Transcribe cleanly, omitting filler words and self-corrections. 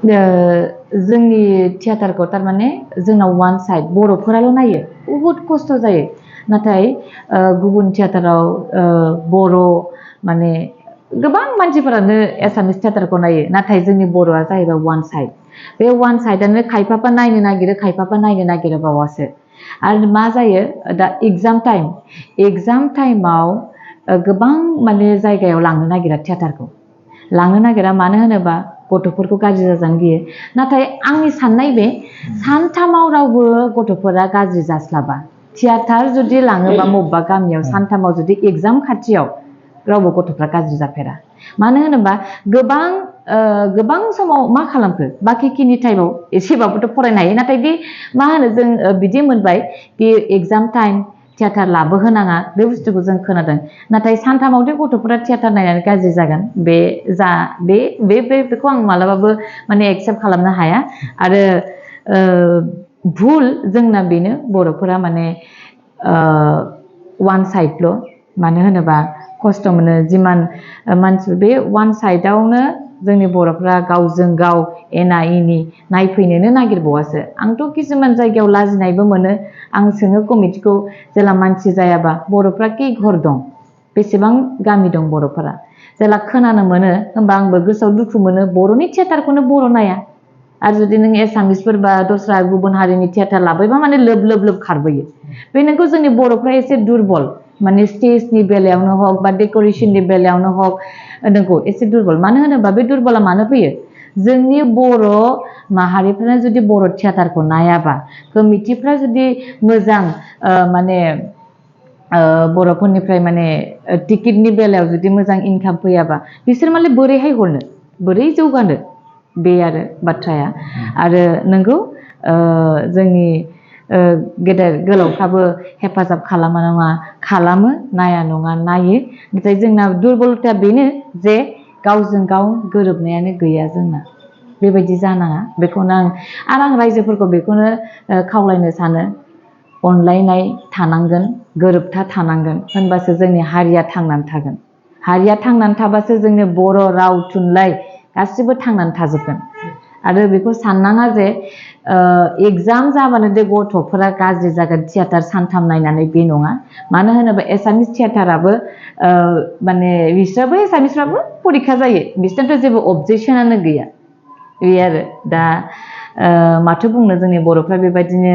जोंनि थियेटारखौ तारमाने जोंनाव वान साइड बर'फोराल' नायो बहुत खस्थ' जायो नाथाय गुबुन थियेटाराव बर' माने गोबां मानसिफोरानो एसामिस थियेटारखौ नायो नाथाय जोंनि बर'आ जाहैबाय वान साइड बे वान साइडआनो खायफाफा नायनो नागिरो खायफाफा नायनो नागिरो बावासो आरो मा जायो दा एग्जाम टाइमाव गोबां माने जायगायाव लांनो नागिरा थियेटारखौ लांनो नागिरा मानो होनोबा गथ'फोरखौ गाज्रि जाजानो गियो नाथाय आंनि साननाय बे सानथामाव रावबो गथ'फोरा गाज्रि जास्लाबा थियेटार जुदि लाङोबा बबेबा गामियाव सानथामाव जुदि एग्जाम खाथियाव रावबो गथ'फ्रा गाज्रि जाफेरा मानो होनोबा गोबां समाव मा खालामखो बाखिखिनि टाइमाव एसेबाबोथ' फरायनो हायो नाथाय दि मा होनो जों बिदि मोनबाय कि एग्जाम टाइम थियेटार लाबोहोनाङा बे बुस्थुखौ जों खोनादों नाथाय सानथामावदि गथ'फोरा थियेटार नायनानै गाज्रि जागोन बेखौ आं मालाबाबो माने एक्सेप्ट खालामनो हाया आरो भुल जोंना बेनो बर'फोरा माने वान साइडल' मानो होनोबा खस्थ' मोनो जिमान मानसि बे वान साइडआवनो जोंनि बर'फ्रा गावजों गाव एना एनि नायफैनोनो नागिरबावासो आंथ' किसुमान जायगायाव लाजिनायबो मोनो आं सोङो कमिटिखौ जेला मानसि जायाबा बर'फ्रा खै घर दं बेसेबां गामि दं बर'फोरा जेला खोनानो मोनो होमबा आंबो गोसोआव दुखु मोनो बर'नि थियेटारखौनो बर' नाया आरो जुदि नों एसामिसफोर बा दस्रा गुबुन हारिनि थियेटार लाबोबा माने लोब खारबोयो बे नोंखौ जोंनि बर'फ्रा एसे दुरबल माने स्टेजनि बेलायावनो हक बा डेक'रेशननि बेलायावनो हक नोंखौ एसे दुरबल मानो होनोबा बे दुरबला मानो फैयो जोंनि बर' माहारिफ्रा जुदि बर' थियेटारखौ नायाबा कमिटिफ्रा जुदि मोजां माने बर'फोरनिफ्राय माने टिकेटनि बेलायाव जुदि मोजां इनकाम फैयाबा बिसोर माने बोरैहाय हरनो बोरै जौगानो बे आरो बाथ्राया आरो नोंगौ जोंनि गेदेर गोलावफ्राबो हेफाजाब खालामा नङा खालामो नाया नङा नायो नाथाय जोंना दुरबलताया बेनो जे गावजों गाव गोरोबनायानो गैया जोंना बेबायदि जानाङा बेखौनो आं रायजोफोरखौ बेखौनो खावलायनो सानो अनलायनाय थानांगोन गोरोबथा थानांगोन होनबासो जोंनि हारिया थांनानै थागोन हारिया थांनानै थाबासो जोंनि बर' राव थुनलाइ गासिबो थांनानै थाजोबगोन आरो बेखौ साननाङा जे एग्जाम जाबानो दे गथ'फोरा गाज्रि जागोन थियेटार सानथाम नायनानै बे नङा मानो होनोबा एसामिस थियेटाराबो माने बिसोराबो एसामिसफ्राबो परिखा जायो बिसोरथ' जेबो अबजेक्सनानो गैया बे आरो दा माथो बुंनो जोंनि बर'फ्रा बेबायदिनो